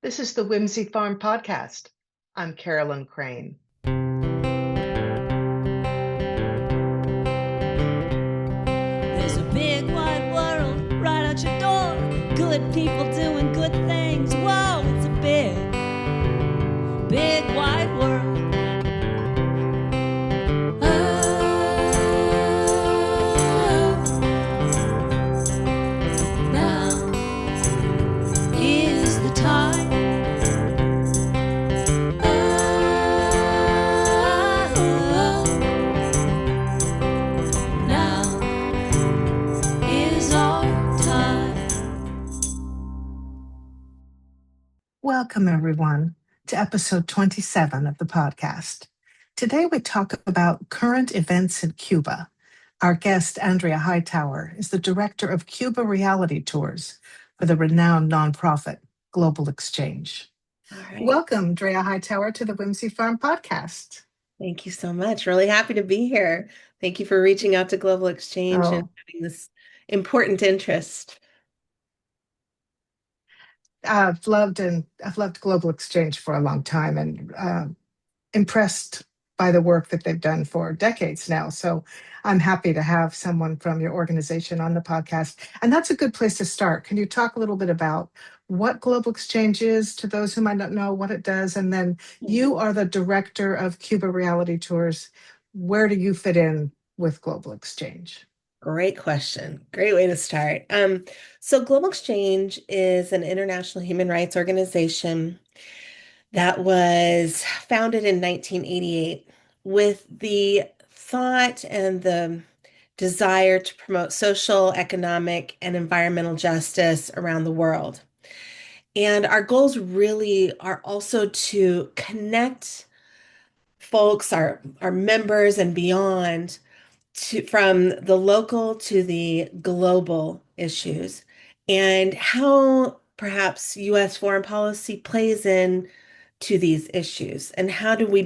This is the Whimsy Farm Podcast. I'm Carolyn Crane. There's a big wide world right out your door. Good people doing good things. Whoa, it's a big wide world. Now is the time. Now is our time. Welcome, everyone, to episode 27 of the podcast. Today, we talk about current events in Cuba. Our guest, Andrea Hightower, is the director of Cuba Reality Tours for the renowned nonprofit Global Exchange. All right. Welcome, Drea Hightower, to the Whimsy Farm Podcast. Thank you so much. Really happy to be here. Thank you for reaching out to Global Exchange and having this important interest. I've loved Global Exchange for a long time and impressed by the work that they've done for decades now. So I'm happy to have someone from your organization on the podcast. And that's a good place to start. Can you talk a little bit about what Global Exchange is to those who might not know what it does? And then you are the director of Cuba Reality Tours. Where do you fit in with Global Exchange? Great question. Great way to start. So Global Exchange is an international human rights organization that was founded in 1988 with the thought and the desire to promote social, economic, and environmental justice around the world. And our goals really are also to connect folks, our members and beyond, from the local to the global issues, and how perhaps U.S. foreign policy plays in to these issues, and how do we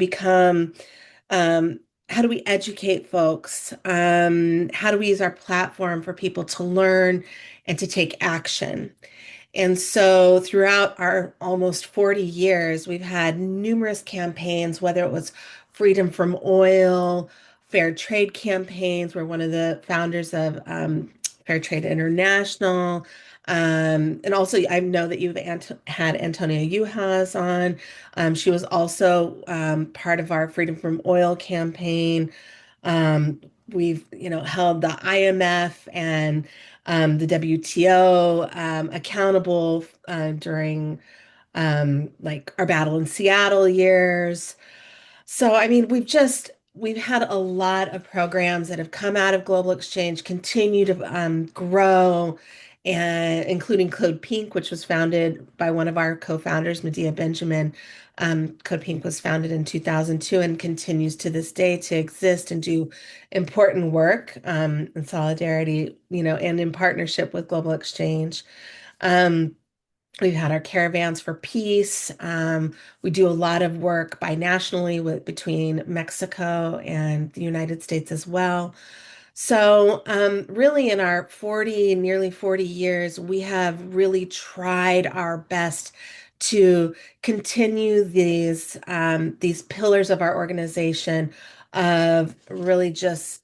educate folks? How do we use our platform for people to learn and to take action? And so throughout our almost 40 years, we've had numerous campaigns, whether it was freedom from oil, fair trade campaigns. We're one of the founders of Fair Trade International. And also, I know that you've had Antonia Yuhas on. She was also part of our Freedom from Oil campaign. We've, held the IMF and the WTO accountable during like our Battle in Seattle years. So, I mean, we've had a lot of programs that have come out of Global Exchange, continue to grow, and including Code Pink, which was founded by one of our co-founders, Medea Benjamin. Code Pink was founded in 2002 and continues to this day to exist and do important work in solidarity, and in partnership with Global Exchange. We've had our Caravans for Peace. We do a lot of work binationally between Mexico and the United States as well. So really in our nearly 40 years, we have really tried our best to continue these pillars of our organization of really just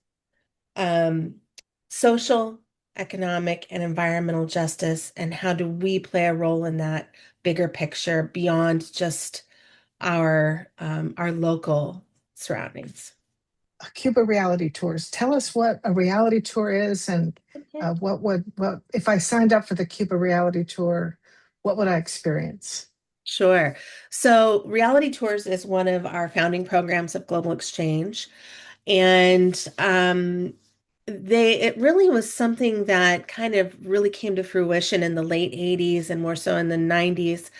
social, economic, and environmental justice, and how do we play a role in that bigger picture beyond just our local surroundings. Cuba Reality Tours. Tell us what a reality tour is, and what if I signed up for the Cuba Reality Tour, what would I experience? Sure. So Reality Tours is one of our founding programs of Global Exchange, and it really was something that kind of really came to fruition in the late 80s and more so in the 90s.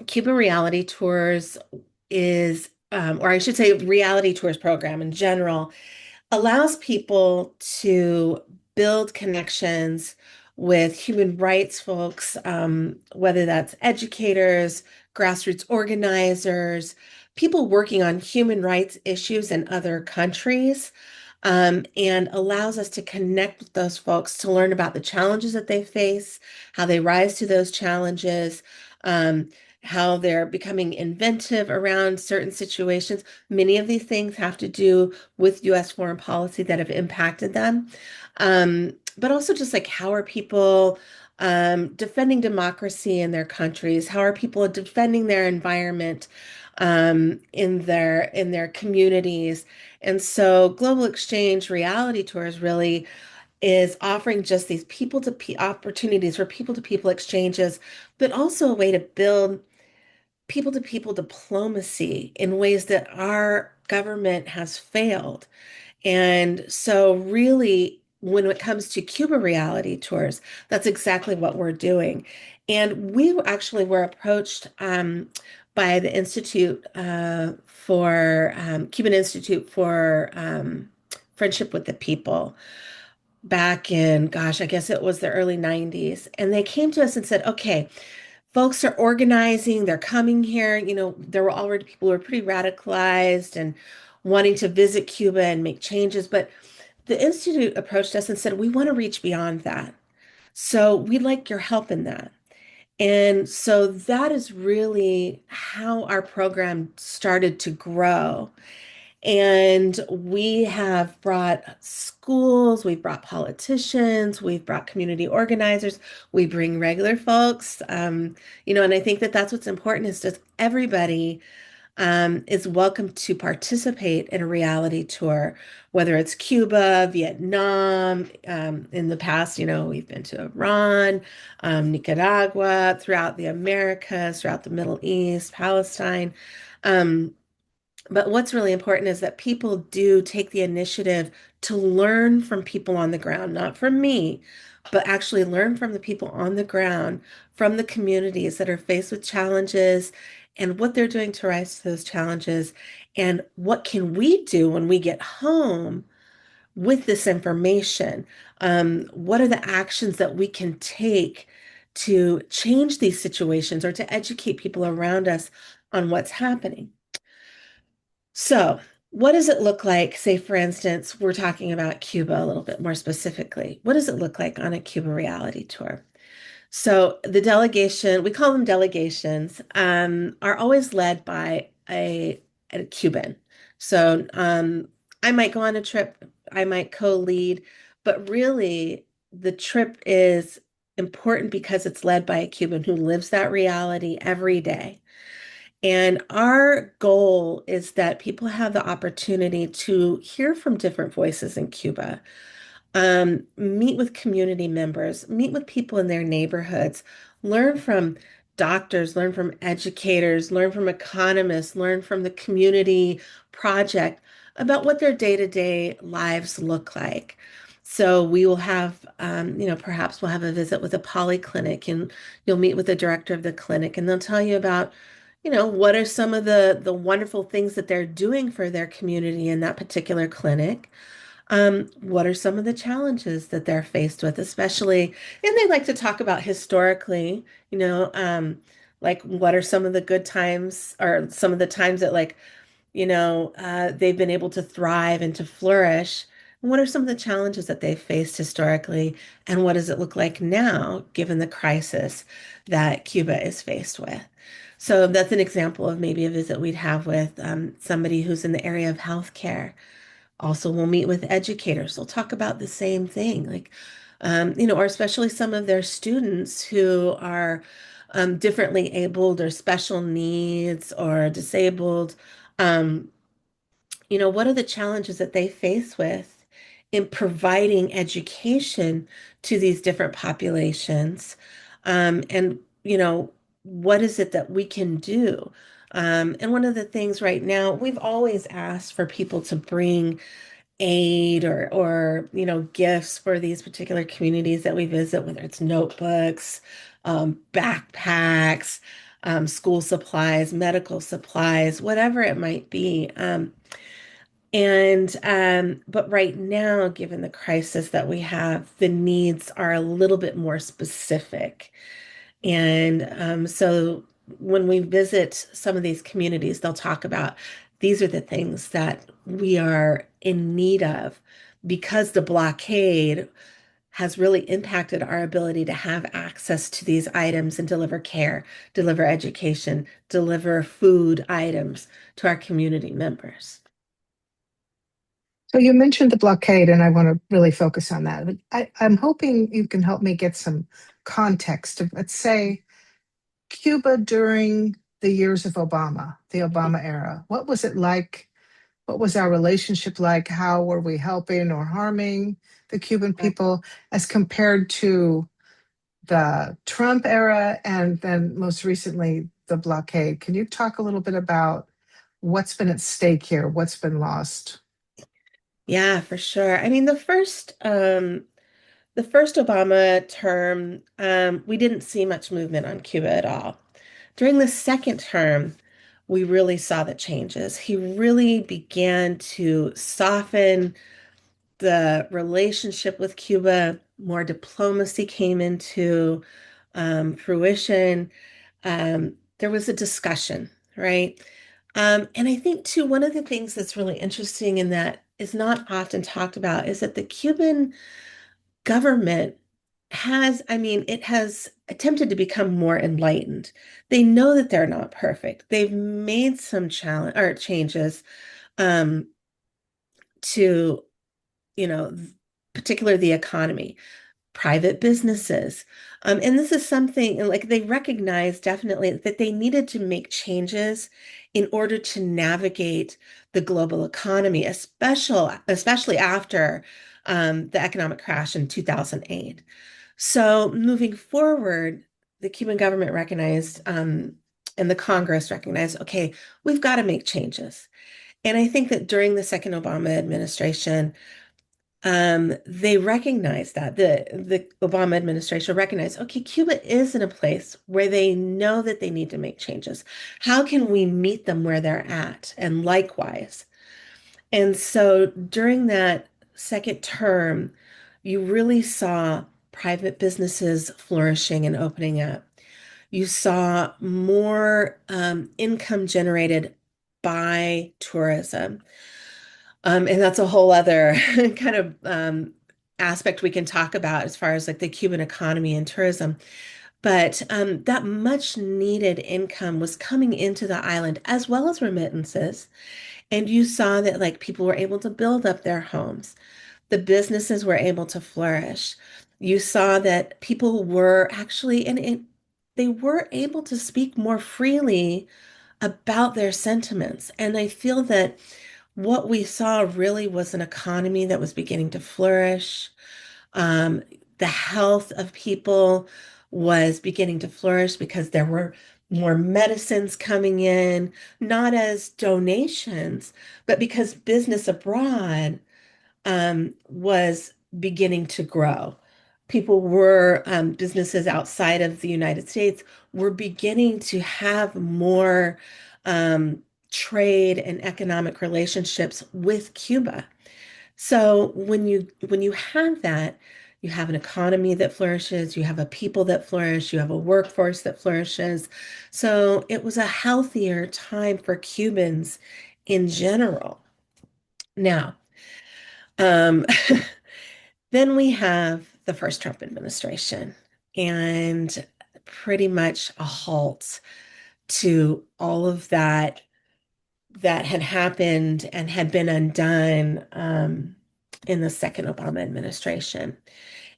Cuba Reality Tours is, or I should say, Reality Tours program in general, allows people to build connections with human rights folks, whether that's educators, grassroots organizers, people working on human rights issues in other countries, and allows us to connect with those folks to learn about the challenges that they face, how they rise to those challenges, um, how they're becoming inventive around certain situations. Many of these things have to do with US foreign policy that have impacted them. But also just like how are people defending democracy in their countries? How are people defending their environment in their communities? And so Global Exchange Reality Tours really is offering just these people to opportunities for people to people exchanges, but also a way to build people to people diplomacy in ways that our government has failed. And so, really, when it comes to Cuba Reality Tours, that's exactly what we're doing. And we actually were approached by the Institute for Cuban Institute for Friendship with the People back in, gosh, I guess it was the early 90s. And they came to us and said, okay, folks are organizing, they're coming here. You know, there were already people who were pretty radicalized and wanting to visit Cuba and make changes. But the Institute approached us and said, we want to reach beyond that. So we'd like your help in that. And so that is really how our program started to grow. And we have brought schools, we've brought politicians, we've brought community organizers, we bring regular folks. And I think that that's what's important is just everybody is welcome to participate in a reality tour, whether it's Cuba, Vietnam. In the past, we've been to Iran, Nicaragua, throughout the Americas, throughout the Middle East, Palestine. Um, but what's really important is that people do take the initiative to learn from people on the ground, not from me, but actually learn from the people on the ground, from the communities that are faced with challenges and what they're doing to rise to those challenges. And what can we do when we get home with this information? What are the actions that we can take to change these situations or to educate people around us on what's happening? So, what does it look like? Say, for instance, we're talking about Cuba a little bit more specifically. What does it look like on a Cuba reality tour? So, the delegation, we call them delegations, are always led by a Cuban. So, I might go on a trip, I might co-lead, but really the trip is important because it's led by a Cuban who lives that reality every day. And our goal is that people have the opportunity to hear from different voices in Cuba, meet with community members, meet with people in their neighborhoods, learn from doctors, learn from educators, learn from economists, learn from the community project about what their day-to-day lives look like. So we will have, perhaps we'll have a visit with a polyclinic and you'll meet with the director of the clinic and they'll tell you about what are some of the wonderful things that they're doing for their community in that particular clinic? What are some of the challenges that they're faced with, especially, and they like to talk about historically, like what are some of the good times or some of the times that they've been able to thrive and to flourish. And what are some of the challenges that they've faced historically? And what does it look like now, given the crisis that Cuba is faced with? So that's an example of maybe a visit we'd have with somebody who's in the area of healthcare. Also, we'll meet with educators. They'll talk about the same thing, or especially some of their students who are differently abled or special needs or disabled. Um, what are the challenges that they face with in providing education to these different populations? And what is it that we can do? And one of the things right now, we've always asked for people to bring aid or gifts for these particular communities that we visit, whether it's notebooks, backpacks, school supplies, medical supplies, whatever it might be. But right now, given the crisis that we have, the needs are a little bit more specific. And so when we visit some of these communities, they'll talk about these are the things that we are in need of because the blockade has really impacted our ability to have access to these items and deliver care, deliver education, deliver food items to our community members. So you mentioned the blockade, and I want to really focus on that. But I'm hoping you can help me get some context of, let's say, Cuba during the years of Obama, the Obama era. What was it like? What was our relationship like? How were we helping or harming the Cuban people as compared to the Trump era and then most recently the blockade? Can you talk a little bit about what's been at stake here? What's been lost? Yeah, for sure. I mean, the first Obama term, we didn't see much movement on Cuba at all. During the second term, we really saw the changes. He really began to soften the relationship with Cuba. More diplomacy came into fruition. There was a discussion, right? And I think too, one of the things that's really interesting and that is not often talked about is that the Cuban government has, I mean, it has attempted to become more enlightened. They know that they're not perfect. They've made some challenge or changes um, to, you know, particularly the economy, private businesses. And this is something and like they recognize definitely that they needed to make changes in order to navigate the global economy, especially after the economic crash in 2008. So moving forward, the Cuban government recognized and the Congress recognized, okay, we've got to make changes. And I think that during the second Obama administration, they recognize that the Obama administration recognized, okay, Cuba is in a place where they know that they need to make changes. How can we meet them where they're at? And likewise. And so during that second term, you really saw private businesses flourishing and opening up. You saw more income generated by tourism. And that's a whole other kind of aspect we can talk about as far as like the Cuban economy and tourism. But that much needed income was coming into the island as well as remittances. And you saw that like people were able to build up their homes. The businesses were able to flourish. You saw that people were actually, they were able to speak more freely about their sentiments. And I feel that what we saw really was an economy that was beginning to flourish. Um, the health of people was beginning to flourish because there were more medicines coming in, not as donations, but because business abroad was beginning to grow. Businesses outside of the United States were beginning to have more um, trade and economic relationships with Cuba. So when you have that, you have an economy that flourishes, you have a people that flourish, you have a workforce that flourishes. So it was a healthier time for Cubans in general. Now, um, then we have the first Trump administration and pretty much a halt to all of that had happened and had been undone in the second Obama administration.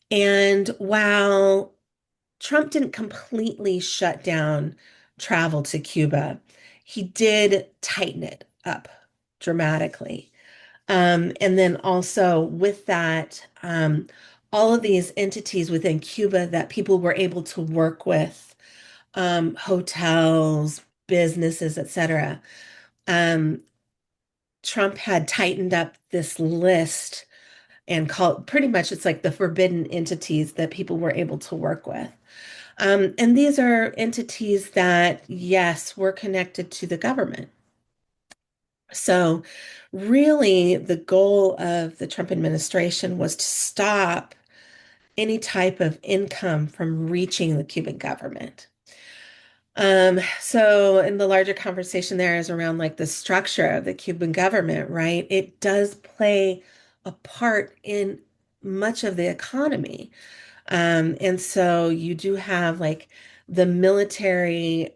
And while Trump didn't completely shut down travel to Cuba, he did tighten it up dramatically. And then also with that, all of these entities within Cuba that people were able to work with, hotels, businesses, etc. Um, Trump had tightened up this list and called pretty much it's like the forbidden entities that people were able to work with. And these are entities that, yes, were connected to the government. So, really, the goal of the Trump administration was to stop any type of income from reaching the Cuban government. So in the larger conversation there is around like the structure of the Cuban government, right? It does play a part in much of the economy. And so you do have like the military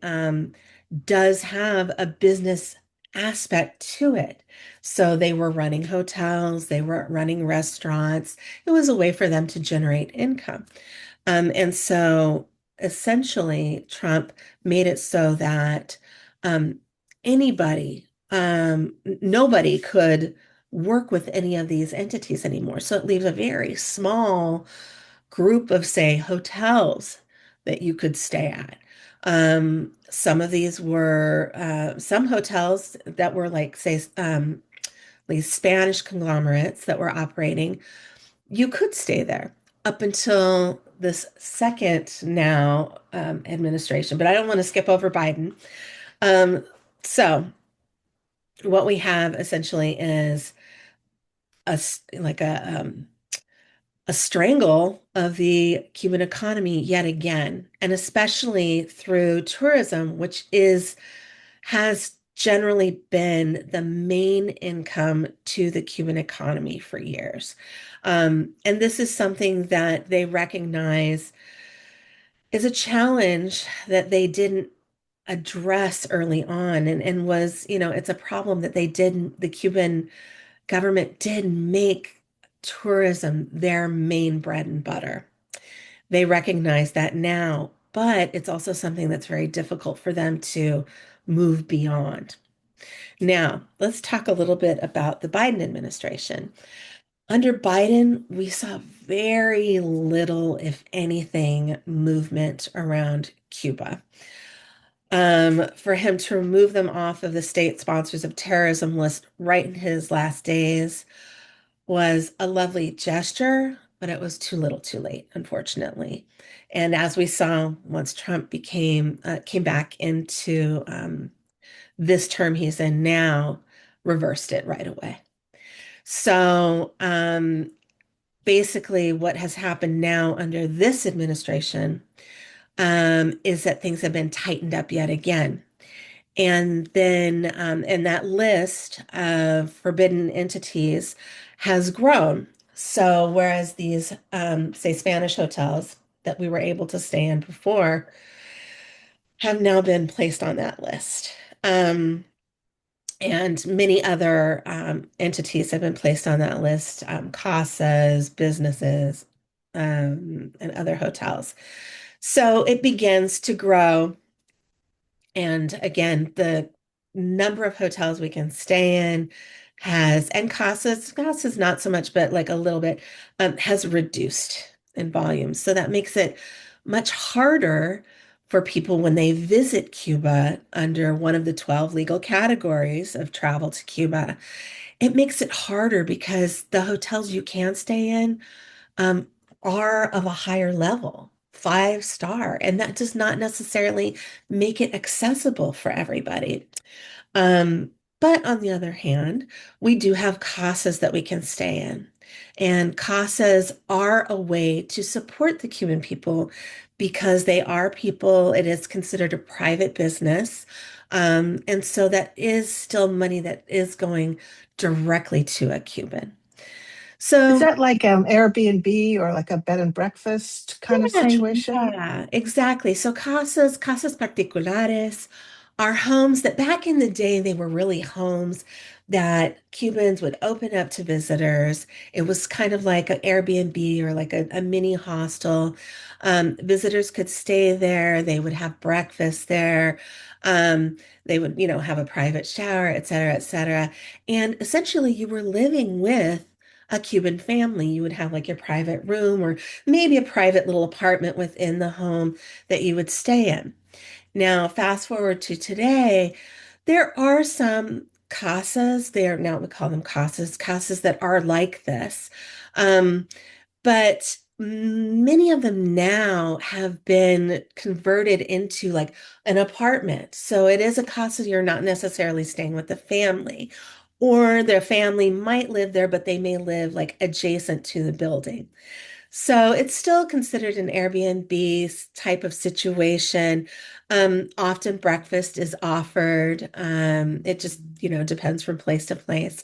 does have a business aspect to it. So they were running hotels, they were running restaurants. It was a way for them to generate income. And so essentially, Trump made it so that um, nobody could work with any of these entities anymore. So it leaves a very small group of, say, hotels that you could stay at. Some of these were some hotels that were like, say, these Spanish conglomerates that were operating. You could stay there up until this second now administration, but I don't want to skip over Biden. Um, so what we have essentially is like a strangle of the Cuban economy yet again, and especially through tourism, which has generally been the main income to the Cuban economy for years. And this is something that they recognize is a challenge that they didn't address early on, and was, it's a problem that the Cuban government did make tourism their main bread and butter. They recognize that now, but it's also something that's very difficult for them to move beyond. Now, let's talk a little bit about the Biden administration. Under Biden, we saw very little, if anything, movement around Cuba. For him to remove them off of the state sponsors of terrorism list right in his last days was a lovely gesture, but it was too little too late, unfortunately. And as we saw, once Trump came back into this term he's in now, reversed it right away. So basically, what has happened now under this administration is that things have been tightened up yet again. And then, and that list of forbidden entities has grown. So, whereas these, say, Spanish hotels that we were able to stay in before have now been placed on that list. And many other entities have been placed on that list, casas, businesses, and other hotels. So it begins to grow. And again, the number of hotels we can stay in and casas not so much, but like a little bit, has reduced in volume. So that makes it much harder for people when they visit Cuba under one of the 12 legal categories of travel to Cuba. It makes it harder because the hotels you can stay in um, are of a higher level, 5 star, and that does not necessarily make it accessible for everybody. Um, but on the other hand, we do have casas that we can stay in. And casas are a way to support the Cuban people because they are people, it is considered a private business. And so that is still money that is going directly to a Cuban. Is So that like Airbnb or like a bed and breakfast kind of yeah, situation? yeah, exactly. So casas particulares are homes that back in the day, they were really homes that Cubans would open up to visitors. It was kind of like an Airbnb or like a mini hostel. Visitors could stay there. They would have breakfast there. They would, have a private shower, et cetera, et cetera. And essentially, you were living with a Cuban family. You would have like your private room or maybe a private little apartment within the home that you would stay in. Now, fast forward to today, there are some casas, now we call them casas that are like this. But many of them now have been converted into like an apartment. So it is a casa you're not necessarily staying with the family, or their family might live there, but they may live like adjacent to the building. So it's still considered an Airbnb type of situation. Often breakfast is offered. It just, depends from place to place.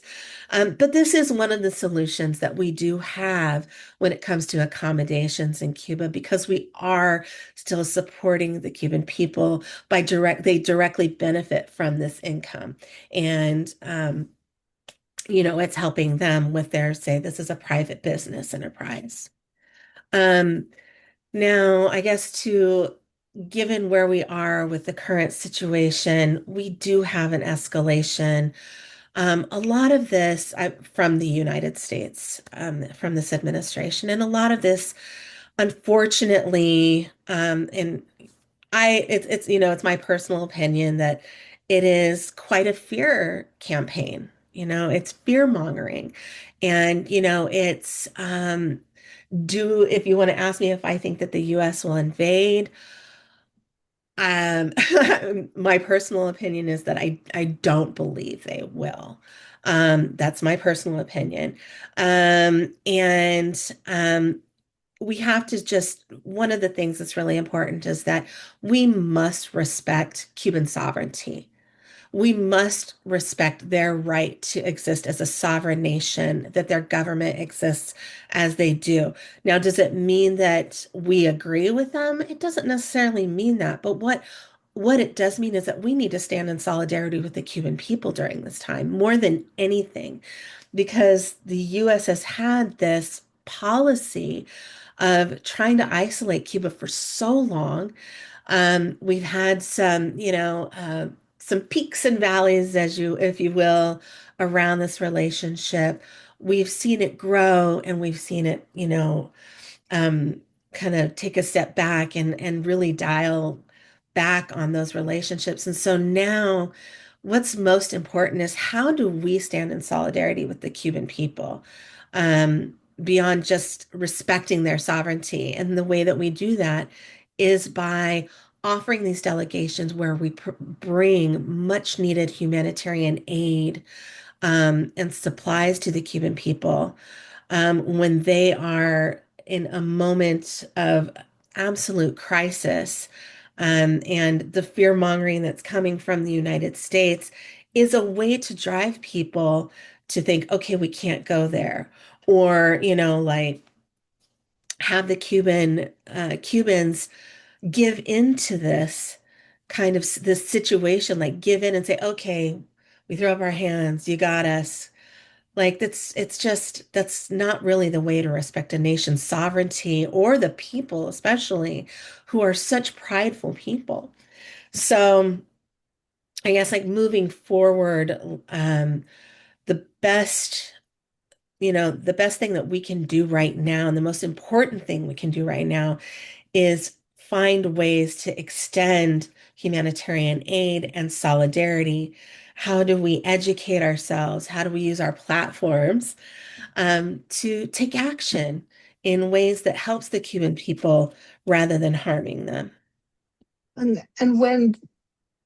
But this is one of the solutions that we do have when it comes to accommodations in Cuba because we are still supporting the Cuban people they directly benefit from this income. And it's helping them with say, this is a private business enterprise. Um, Now, I guess given where we are with the current situation, we do have an escalation. A lot of this from the United States, from this administration, and a lot of this, unfortunately, and it's my personal opinion that it is quite a fear campaign. It's fear mongering, and it's do if you want to ask me if I think that the US will invade, um, my personal opinion is that I don't believe they will. That's my personal opinion. And we have to one of the things that's really important is that we must respect Cuban sovereignty. We must respect their right to exist as a sovereign nation, that their government exists as they do. Now, does it mean that we agree with them? It doesn't necessarily mean that. But what it does mean is that we need to stand in solidarity with the Cuban people during this time more than anything, because the US has had this policy of trying to isolate Cuba for so long. We've had some peaks and valleys, if you will, around this relationship. We've seen it grow and we've seen it, um, kind of take a step back and really dial back on those relationships. And so now, what's most important is how do we stand in solidarity with the Cuban people, beyond just respecting their sovereignty? And the way that we do that is by offering these delegations where we bring much needed humanitarian aid, and supplies to the Cuban people, when they are in a moment of absolute crisis. And the fear mongering that's coming from the United States is a way to drive people to think, okay, we can't go there. Or, like have the Cubans give into this kind of this situation, like give in and say, okay, we throw up our hands, you got us. Like that's not really the way to respect a nation's sovereignty or the people, especially who are such prideful people. So I guess like moving forward, the best, the best thing that we can do right now, and the most important thing we can do right now is find ways to extend humanitarian aid and solidarity. How do we educate ourselves? How do we use our platforms, to take action in ways that helps the Cuban people rather than harming them? And when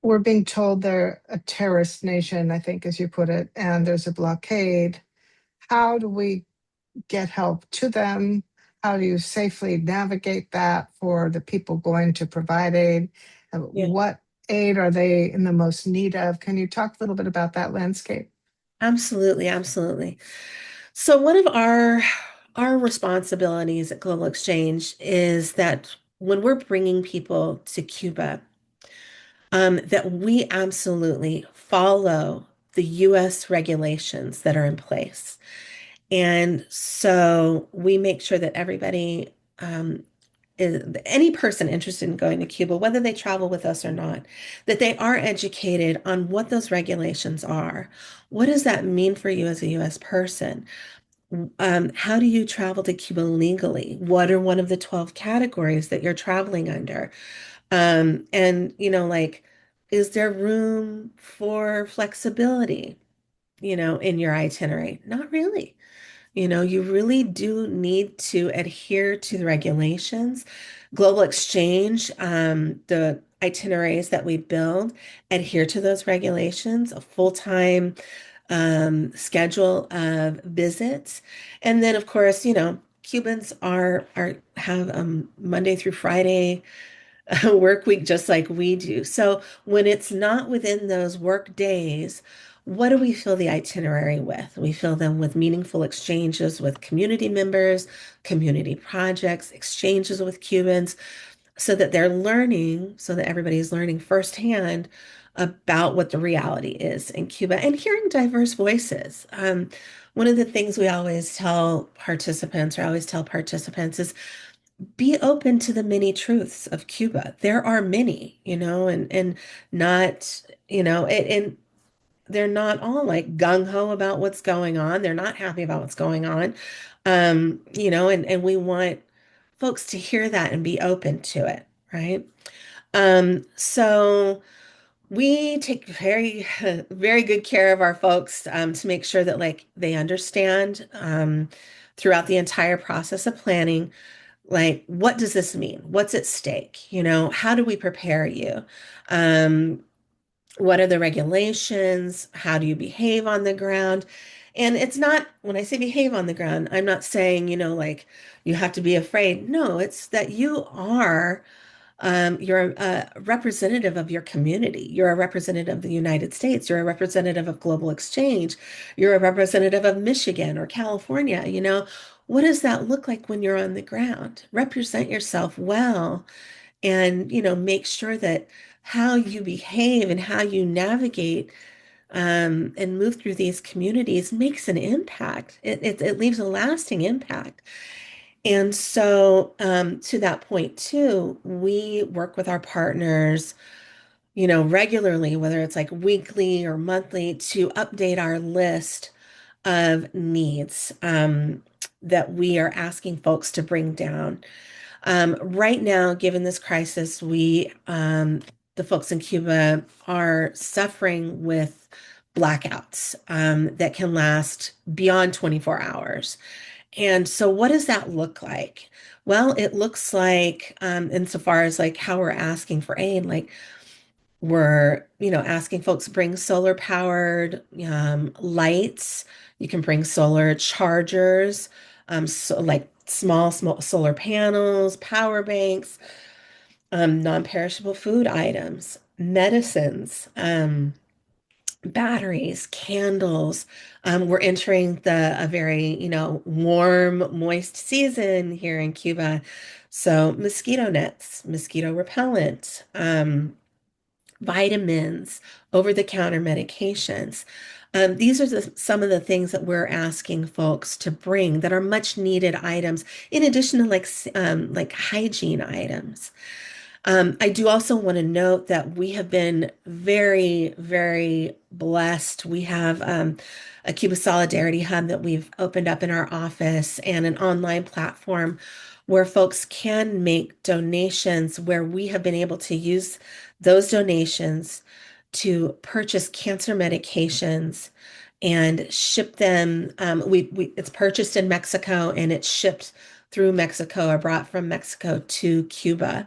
we're being told they're a terrorist nation, I think, as you put it, and there's a blockade, how do we get help to them? How do you safely navigate that for the people going to provide aid? Yeah, What aid are they in the most need of? Can you talk a little bit about that landscape? absolutely, absolutely. So one of our responsibilities at Global Exchange is that when we're bringing people to Cuba, that we absolutely follow the U.S. regulations that are in place. And so we make sure that everybody, any person interested in going to Cuba, whether they travel with us or not, that they are educated on what those regulations are. What does that mean for you as a U.S. person? How do you travel to Cuba legally? What are one of the 12 categories that you're traveling under? And, like, is there room for flexibility, in your itinerary? Not really. You really do need to adhere to the regulations. Global Exchange, the itineraries that we build adhere to those regulations, a full-time schedule of visits. And then, of course, Cubans are have Monday through Friday work week just like we do. So when it's not within those work days, what do we fill the itinerary with? We fill them with meaningful exchanges with community members, community projects, exchanges with Cubans, so that they're learning, so that everybody's learning firsthand about what the reality is in Cuba and hearing diverse voices. One of the things we always tell participants, or I always tell participants, is be open to the many truths of Cuba. There are many, and not, and they're not all like gung ho about what's going on. They're not happy about what's going on. And we want folks to hear that and be open to it, right? So we take very, very good care of our folks to make sure that like they understand throughout the entire process of planning, like, what does this mean? What's at stake? How do we prepare you? Um, what are the regulations? How do you behave on the ground? And it's not, when I say behave on the ground, I'm not saying, like you have to be afraid. No, it's that you're a representative of your community. You're a representative of the United States. You're a representative of global exchange. You're a representative of Michigan or California. What does that look like when you're on the ground? Represent yourself well and, make sure that how you behave and how you navigate and move through these communities makes an impact. It leaves a lasting impact. And so, to that point too, we work with our partners, regularly, whether it's like weekly or monthly, to update our list of needs that we are asking folks to bring down. Right now, given this crisis, the folks in Cuba are suffering with blackouts that can last beyond 24 hours. And so what does that look like? Well, it looks like, insofar as like how we're asking for aid, like we're, asking folks to bring solar powered lights. You can bring solar chargers, so like small solar panels, power banks, non-perishable food items, medicines, batteries, candles. We're entering a very, warm, moist season here in Cuba. So mosquito nets, mosquito repellent, vitamins, over-the-counter medications. These are some of the things that we're asking folks to bring that are much needed items, in addition to like hygiene items. I do also want to note that we have been very, very blessed. We have a Cuba Solidarity Hub that we've opened up in our office and an online platform where folks can make donations, where we have been able to use those donations to purchase cancer medications and ship them. It's purchased in Mexico and it's shipped through Mexico or brought from Mexico to Cuba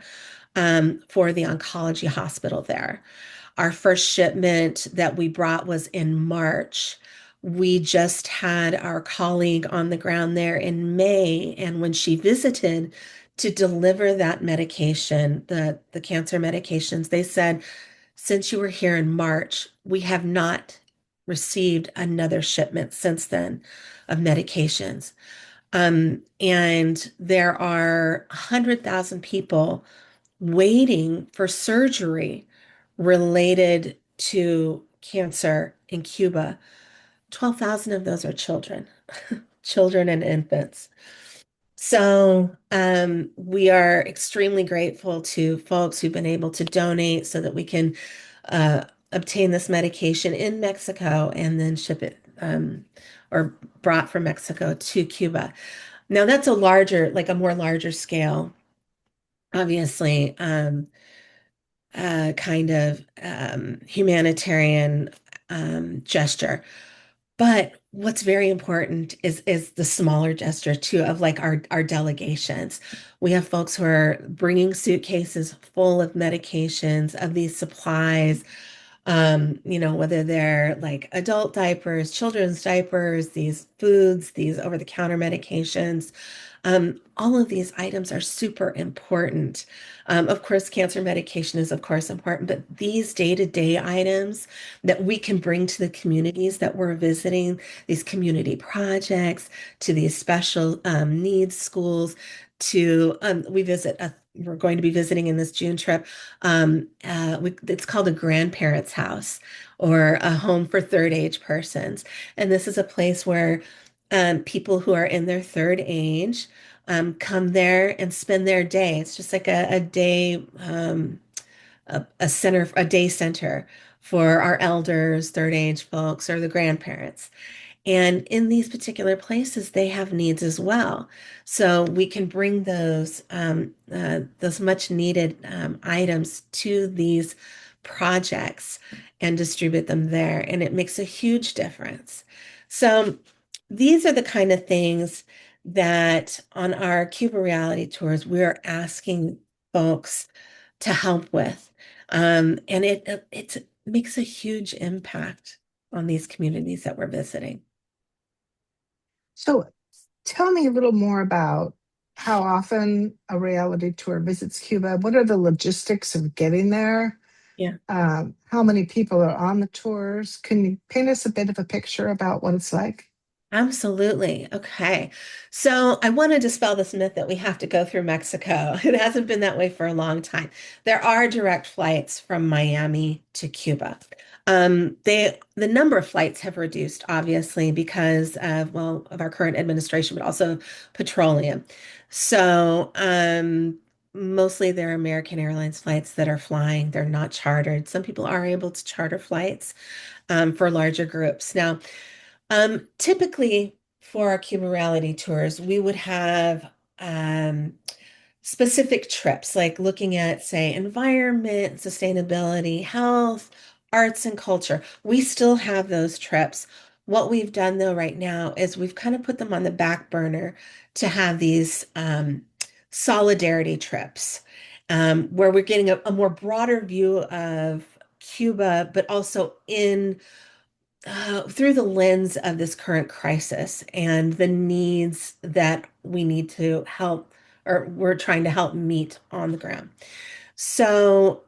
for the oncology hospital there. Our first shipment that we brought was in March. We just had our colleague on the ground there in May, and when she visited to deliver that medication, the cancer medications, they said, since you were here in March, we have not received another shipment since then of medications. And there are 100,000 people waiting for surgery related to cancer in Cuba. 12,000 of those are children, children and infants. So we are extremely grateful to folks who've been able to donate so that we can obtain this medication in Mexico and then ship it or brought from Mexico to Cuba. Now that's a more larger scale, obviously, kind of humanitarian gesture. But what's very important is the smaller gesture too of like our delegations. We have folks who are bringing suitcases full of medications, of these supplies, Whether they're like adult diapers, children's diapers, these foods, these over-the-counter medications. All of these items are super important. Of course, cancer medication is, of course, important, but these day-to-day items that we can bring to the communities that we're visiting, these community projects, to these special needs schools, we're going to be visiting in this June trip. It's called a grandparents' house or a home for third age persons. And this is a place where people who are in their third age come there and spend their day. It's just like a day, a day center for our elders, third age folks, or the grandparents. And in these particular places, they have needs as well. So we can bring those much needed items to these projects and distribute them there. And it makes a huge difference. So these are the kind of things that on our Cuba Reality Tours, we're asking folks to help with. And it makes a huge impact on these communities that we're visiting. So tell me a little more about how often a reality tour visits Cuba. What are the logistics of getting there? Yeah. How many people are on the tours? Can you paint us a bit of a picture about what it's like? Absolutely. Okay. So I want to dispel this myth that we have to go through Mexico. It hasn't been that way for a long time. There are direct flights from Miami to Cuba. The number of flights have reduced, obviously, because of, well, of our current administration, but also petroleum. So, mostly they're American Airlines flights that are flying. They're not chartered. Some people are able to charter flights, for larger groups. Now, typically for our Cuba reality tours, we would have specific trips, like looking at, say, environment, sustainability, health, arts, and culture. We still have those trips. What we've done, though, right now is we've kind of put them on the back burner to have these solidarity trips, where we're getting a more broader view of Cuba, but also in through the lens of this current crisis and the needs that we need to help, or we're trying to help meet on the ground. So,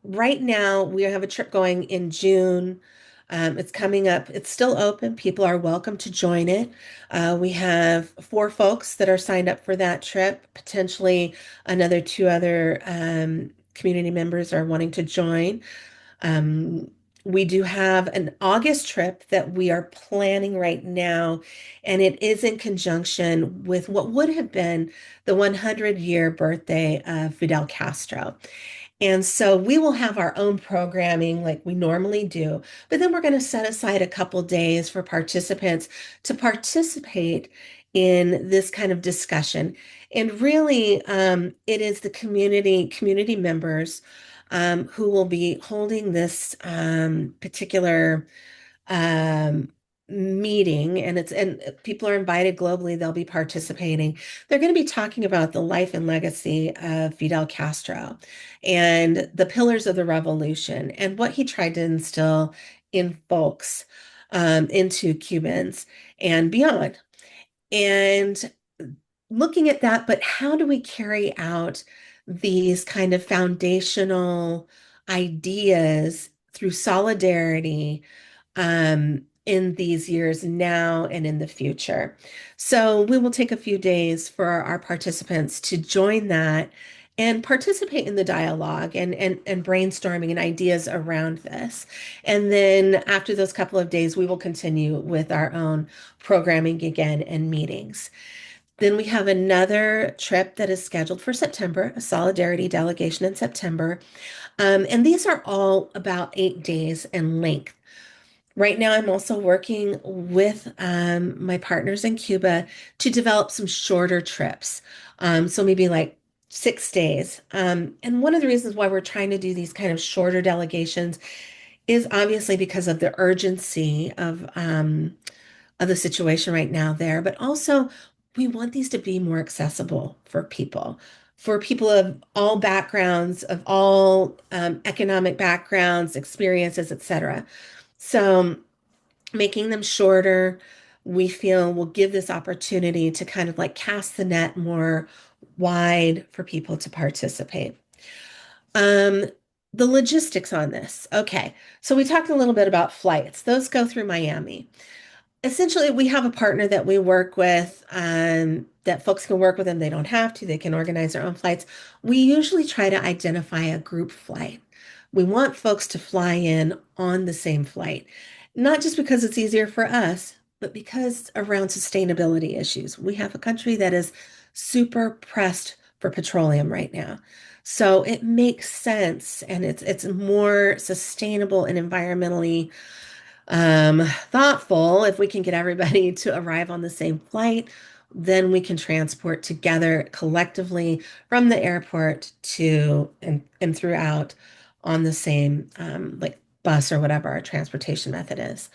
right now we have a trip going in June. It's coming up. It's still open. People are welcome to join it. We have 4 folks that are signed up for that trip. Potentially another 2 other community members are wanting to join. Um, we do have an August trip that we are planning right now, and it is in conjunction with what would have been the 100-year birthday of Fidel Castro. And so we will have our own programming like we normally do, but then we're going to set aside a couple days for participants to participate in this kind of discussion. And really, it is the community members who will be holding this particular um, meeting, and people are invited globally. They'll be participating. They're going to be talking about the life and legacy of Fidel Castro and the pillars of the revolution and what he tried to instill in folks, into Cubans and beyond. And looking at that, but how do we carry out these kind of foundational ideas through solidarity in these years now and in the future? So we will take a few days for our participants to join that and participate in the dialogue and brainstorming and ideas around this. And then after those couple of days, we will continue with our own programming again and meetings. Then we have another trip that is scheduled for September, a solidarity delegation in September. And these are all about 8 days in length. Right now, I'm also working with my partners in Cuba to develop some shorter trips. So maybe like 6 days. And one of the reasons why we're trying to do these kind of shorter delegations is obviously because of the urgency of the situation right now there, but also we want these to be more accessible for people. for people of all backgrounds, of all economic backgrounds, experiences, etc. So making them shorter, we feel will give this opportunity to kind of like cast the net more wide for people to participate. Um, the logistics on this. Okay, so we talked a little bit about flights. Those go through Miami. Essentially, we have a partner that we work with, that folks can work with them. They don't have to, they can organize their own flights. We usually try to identify a group flight. We want folks to fly in on the same flight, not just because it's easier for us, but because around sustainability issues. We have a country that is super pressed for petroleum right now. So it makes sense and it's more sustainable and environmentally thoughtful. If we can get everybody to arrive on the same flight, then we can transport together collectively from the airport to and throughout on the same like bus or whatever our transportation method is.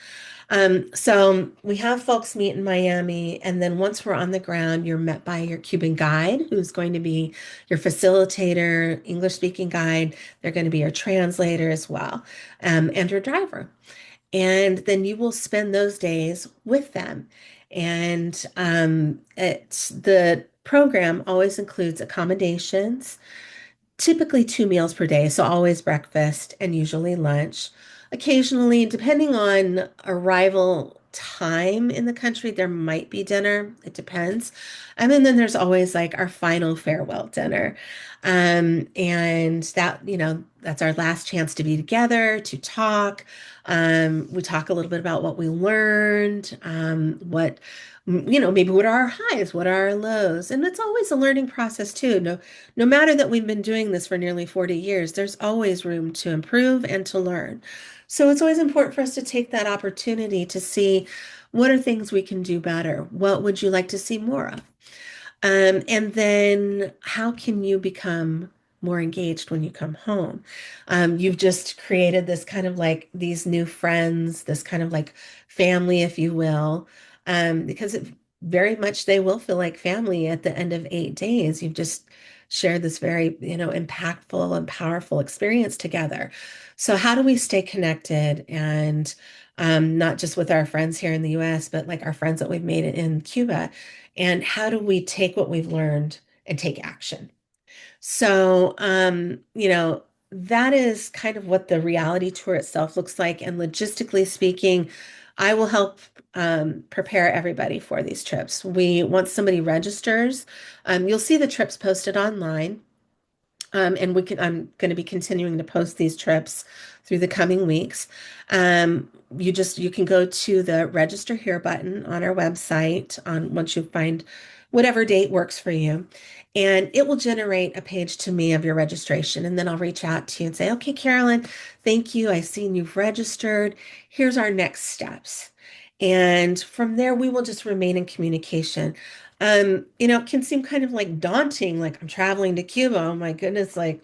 So we have folks meet in Miami, and then once we're on the ground, you're met by your Cuban guide, who's going to be your facilitator, English speaking guide. They're going to be your translator as well, and your driver. And then you will spend those days with them. And it's the program always includes accommodations, typically 2 meals per day, so always breakfast and usually lunch. Occasionally, depending on arrival time in the country, there might be dinner. It depends. And then there's always like our final farewell dinner. And that, that's our last chance to be together, to talk. We talk a little bit about what we learned, maybe what are our highs, what are our lows. And it's always a learning process too. No matter that we've been doing this for nearly 40 years, there's always room to improve and to learn. So it's always important for us to take that opportunity to see what are things we can do better? What would you like to see more of? And then how can you become more engaged when you come home? You've just created this kind of like these new friends, this kind of like family, if you will, because very much they will feel like family at the end of 8 days. You've just shared this very, impactful and powerful experience together. So how do we stay connected and not just with our friends here in the US, but like our friends that we've made in Cuba? And how do we take what we've learned and take action? So, that is kind of what the reality tour itself looks like. And logistically speaking, I will help prepare everybody for these trips. Once somebody registers, you'll see the trips posted online. I'm going to be continuing to post these trips through the coming weeks. You can go to the register here button on our website once you find whatever date works for you. And it will generate a page to me of your registration. And then I'll reach out to you and say, okay, Carolyn, thank you. I've seen you've registered. Here's our next steps. And from there, we will just remain in communication. It can seem kind of like daunting, like I'm traveling to Cuba. Oh my goodness, like,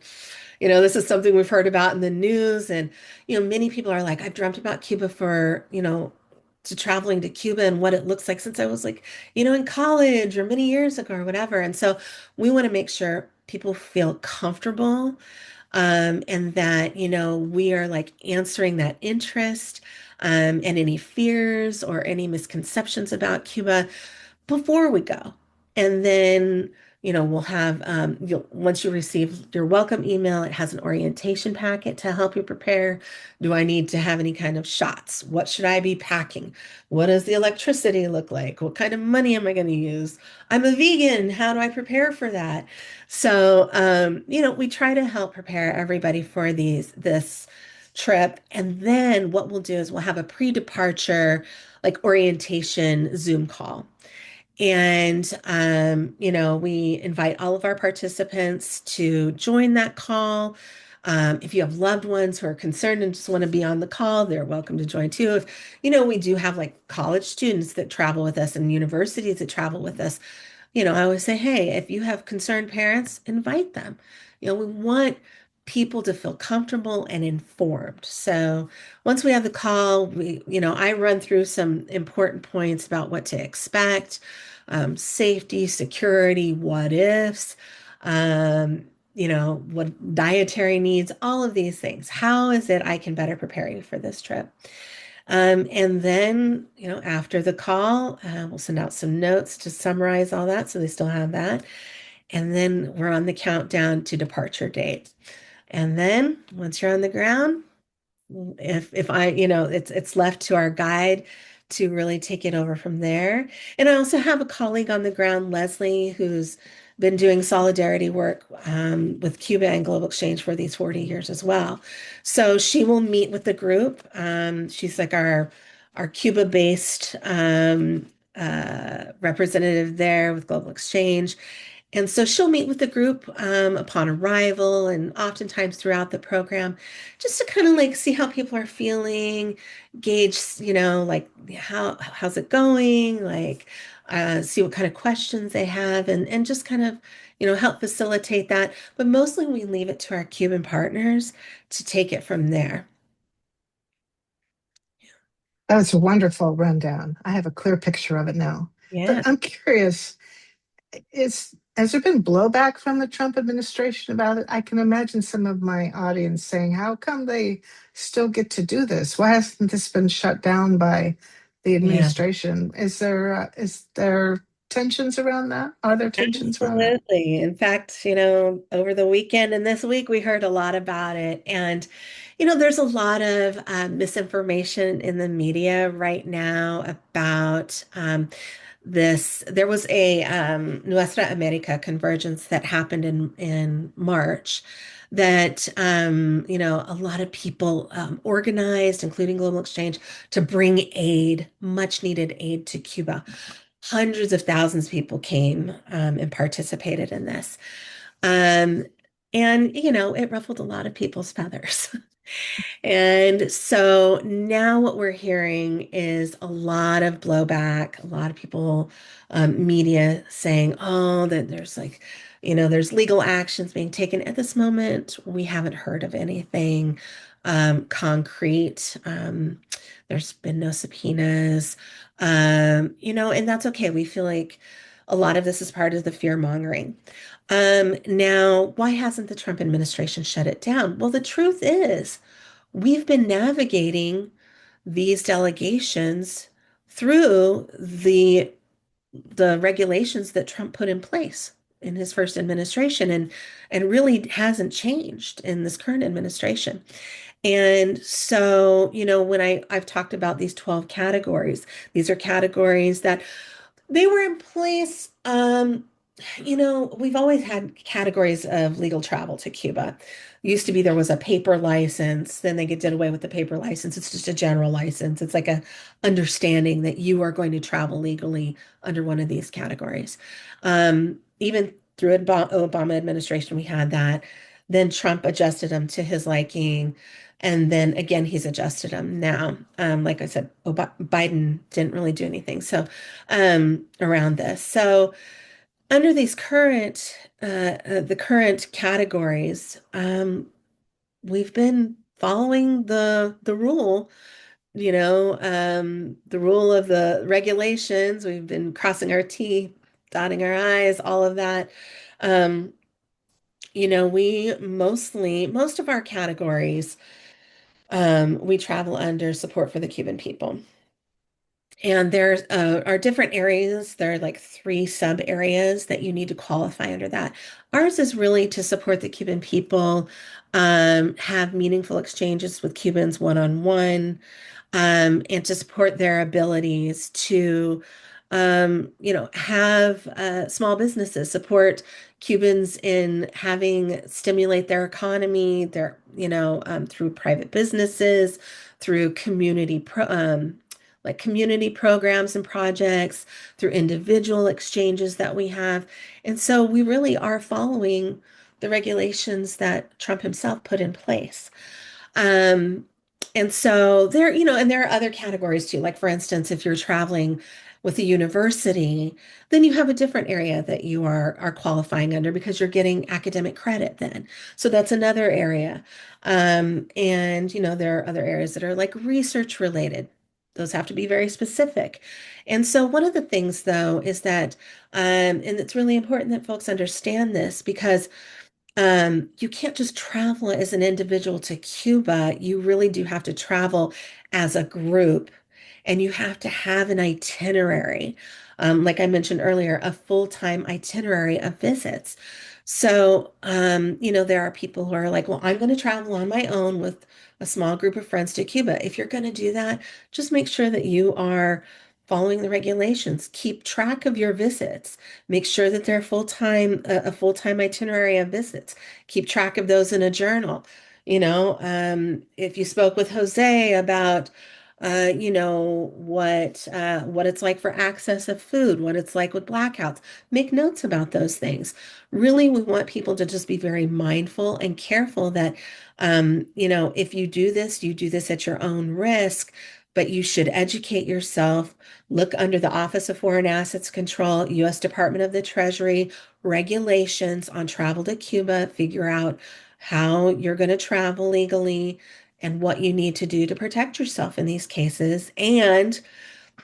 this is something we've heard about in the news. And, many people are like, I've dreamt about Cuba for, to traveling to Cuba and what it looks like since I was like, in college or many years ago or whatever. And so we want to make sure people feel comfortable, and that, we are like answering that interest, and any fears or any misconceptions about Cuba before we go. And then, we'll have, once you receive your welcome email, it has an orientation packet to help you prepare. Do I need to have any kind of shots? What should I be packing? What does the electricity look like? What kind of money am I going to use? I'm a vegan. How do I prepare for that? So, we try to help prepare everybody for this trip. And then what we'll do is we'll have a pre-departure like orientation Zoom call. And, we invite all of our participants to join that call. If you have loved ones who are concerned and just want to be on the call, they're welcome to join too. If, we do have like college students that travel with us and universities that travel with us. I always say, hey, if you have concerned parents, invite them. We want people to feel comfortable and informed. So once we have the call, I run through some important points about what to expect, safety, security, what ifs. what dietary needs, all of these things. How is it I can better prepare you for this trip? And then, after the call, we'll send out some notes to summarize all that so they still have that. And then we're on the countdown to departure date. And then once you're on the ground, if I, it's left to our guide to really take it over from there. And I also have a colleague on the ground, Leslie, who's been doing solidarity work with Cuba and Global Exchange for these 40 years as well. So she will meet with the group. She's like our Cuba-based representative there with Global Exchange. And so she'll meet with the group upon arrival and oftentimes throughout the program, just to kind of like see how people are feeling, gauge, like how's it going, like see what kind of questions they have, and just kind of, help facilitate that. But mostly we leave it to our Cuban partners to take it from there. That was a wonderful rundown. I have a clear picture of it now. But Yeah, I'm curious, has there been blowback from the Trump administration about it? I can imagine some of my audience saying, "How come they still get to do this? Why hasn't this been shut down by the yeah. administration?" Is there tensions around that? Are there tensions around that? Absolutely. In fact, over the weekend and this week, we heard a lot about it. And, there's a lot of misinformation in the media right now about this. There was a Nuestra America convergence that happened in March that, a lot of people organized, including Global Exchange, to bring aid, much needed aid to Cuba. Hundreds of thousands of people came and participated in this. Um, and, it ruffled a lot of people's feathers. And so now what we're hearing is a lot of blowback, a lot of people, media saying, oh, that there's like, there's legal actions being taken. At this moment, we haven't heard of anything concrete. There's been no subpoenas, and that's okay. We feel like a lot of this is part of the fear mongering. Now, why hasn't the Trump administration shut it down? Well, the truth is, we've been navigating these delegations through the regulations that Trump put in place in his first administration and really hasn't changed in this current administration. And so, when I've talked about these 12 categories, these are categories that they were in place. We've always had categories of legal travel to Cuba. Used to be there was a paper license, then they did away with the paper license. It's just a general license. It's like a understanding that you are going to travel legally under one of these categories. Even through Obama administration, we had that. Then Trump adjusted them to his liking. And then again, he's adjusted them now. Like I said, Biden didn't really do anything. So around this. So under these the current categories, we've been following the rule of the regulations. We've been crossing our T, dotting our I's, all of that. Um, most of our categories, we travel under support for the Cuban people. And there are different areas. There are like three sub areas that you need to qualify under that. Ours is really to support the Cuban people, have meaningful exchanges with Cubans one-on-one, and to support their abilities to, have small businesses, support Cubans in having stimulate their economy, through private businesses, through like community programs and projects, through individual exchanges that we have. And so we really are following the regulations that Trump himself put in place. Um, and so and there are other categories too. Like for instance, if you're traveling with a university, then you have a different area that you are qualifying under because you're getting academic credit then. So that's another area. And there are other areas that are like research related. those have to be very specific. And so one of the things though is that, and it's really important that folks understand this because you can't just travel as an individual to Cuba. You really do have to travel as a group, and you have to have an itinerary. Like I mentioned earlier, a full-time itinerary of visits. So, there are people who are like, well, I'm going to travel on my own with a small group of friends to Cuba. If you're going to do that, just make sure that you are following the regulations. Keep track of your visits. Make sure that they're full-time, a full-time itinerary of visits. Keep track of those in a journal. If you spoke with Jose about, what it's like for access of food, what it's like with blackouts, make notes about those things. Really, we want people to just be very mindful and careful that, if you do this at your own risk, but you should educate yourself. Look under the Office of Foreign Assets Control, U.S. Department of the Treasury, regulations on travel to Cuba, figure out how you're going to travel legally and what you need to do to protect yourself in these cases. And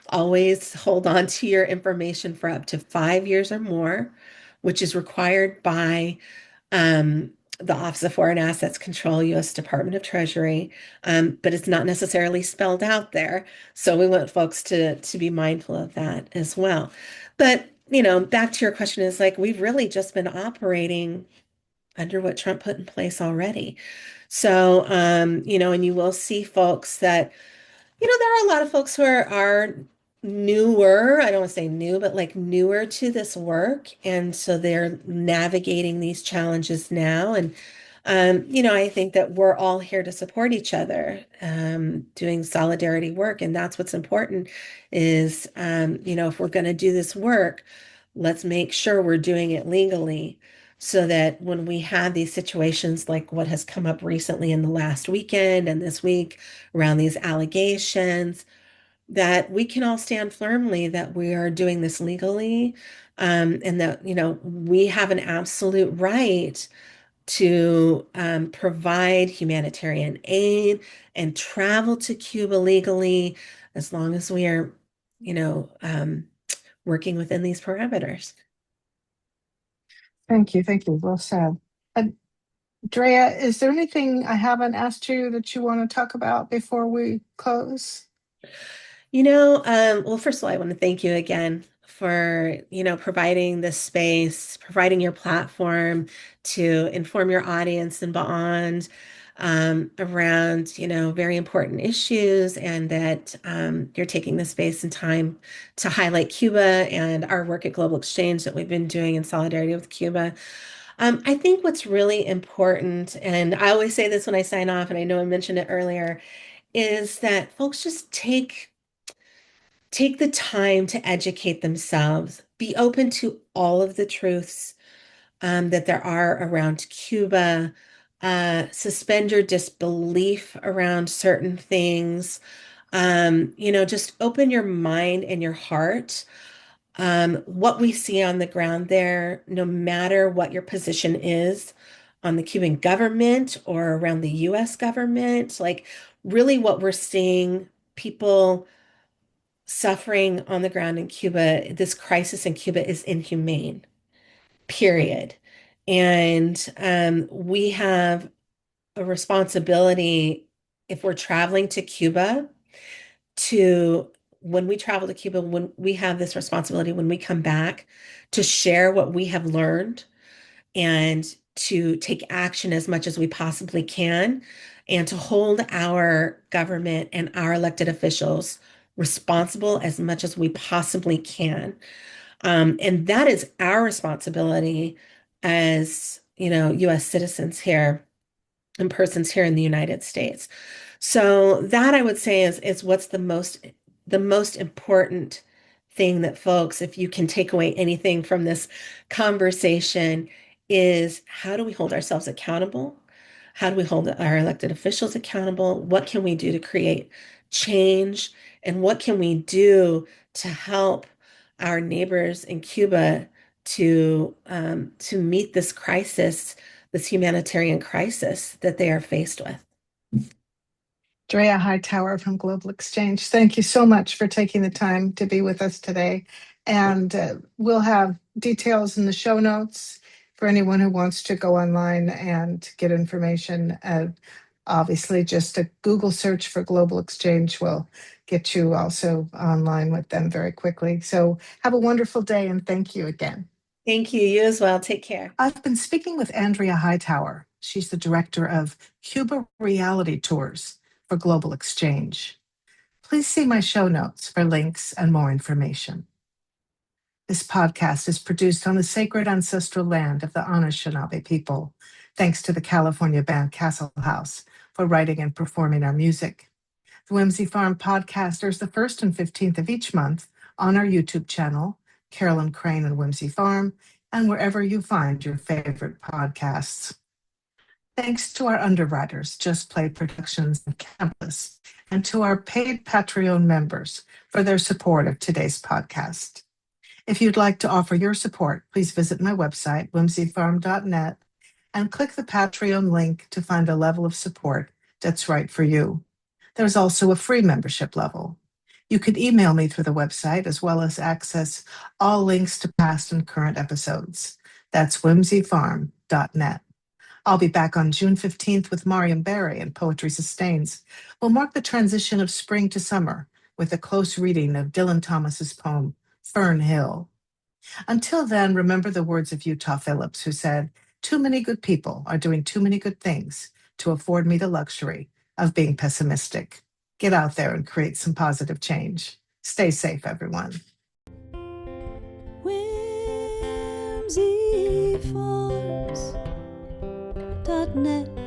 always hold on to your information for up to 5 years or more, which is required by um, the Office of Foreign Assets Control, U.S. Department of Treasury, but it's not necessarily spelled out there. So we want folks to be mindful of that as well. But back to your question is like we've really just been operating under what Trump put in place already. So, and you will see folks that there are a lot of folks who are newer. I don't want to say new, but like newer to this work. And so they're navigating these challenges now. And, I think that we're all here to support each other, doing solidarity work. And that's what's important is, if we're going to do this work, let's make sure we're doing it legally so that when we have these situations like what has come up recently in the last weekend and this week, around these allegations, that we can all stand firmly that we are doing this legally, and that, we have an absolute right to provide humanitarian aid and travel to Cuba legally as long as we are, working within these parameters. Thank you. Thank you. Well said. And Drea, is there anything I haven't asked you that you want to talk about before we close? Well, first of all, I want to thank you again for, providing this space, providing your platform to inform your audience and beyond around, very important issues, and that you're taking the space and time to highlight Cuba and our work at Global Exchange that we've been doing in solidarity with Cuba. I think what's really important, and I always say this when I sign off, and I know I mentioned it earlier, is that folks just take the time to educate themselves, be open to all of the truths that there are around Cuba, suspend your disbelief around certain things, just open your mind and your heart. What we see on the ground there, no matter what your position is on the Cuban government or around the US government, like really what we're seeing, people suffering on the ground in Cuba, this crisis in Cuba is inhumane, period. And we have a responsibility if we're traveling to Cuba to, when we travel to Cuba, when we have this responsibility, when we come back, to share what we have learned and to take action as much as we possibly can, and to hold our government and our elected officials responsible as much as we possibly can. And that is our responsibility as, US citizens here and persons here in the United States. So that I would say is what's the most important thing that folks, if you can take away anything from this conversation, is how do we hold ourselves accountable? How do we hold our elected officials accountable? What can we do to create change? And what can we do to help our neighbors in Cuba to meet this crisis, this humanitarian crisis that they are faced with? Drea Hightower from Global Exchange. Thank you so much for taking the time to be with us today. And we'll have details in the show notes for anyone who wants to go online and get information. Obviously, just a Google search for Global Exchange will get you also online with them very quickly. So have a wonderful day and thank you again. Thank you. You as well. Take care. I've been speaking with Andrea Hightower. She's the director of Cuba Reality Tours for Global Exchange. Please see my show notes for links and more information. This podcast is produced on the sacred ancestral land of the Anishinaabe people, thanks to the California band Castle House for writing and performing our music. The Whimsy Farm podcast airs the 1st and 15th of each month on our YouTube channel, Carolyn Crane and Whimsy Farm, and wherever you find your favorite podcasts. Thanks to our underwriters, Just Play Productions and Campus, and to our paid Patreon members for their support of today's podcast. If you'd like to offer your support, please visit my website, whimsyfarm.net, and click the Patreon link to find a level of support that's right for you. There's also a free membership level. You can email me through the website as well as access all links to past and current episodes. That's whimsyfarm.net. I'll be back on June 15th with Mariam Barry and Poetry Sustains. We'll mark the transition of spring to summer with a close reading of Dylan Thomas's poem, Fern Hill. Until then, remember the words of Utah Phillips, who said, "Too many good people are doing too many good things to afford me the luxury of being pessimistic." Get out there and create some positive change. Stay safe, everyone. whimsyfarms.net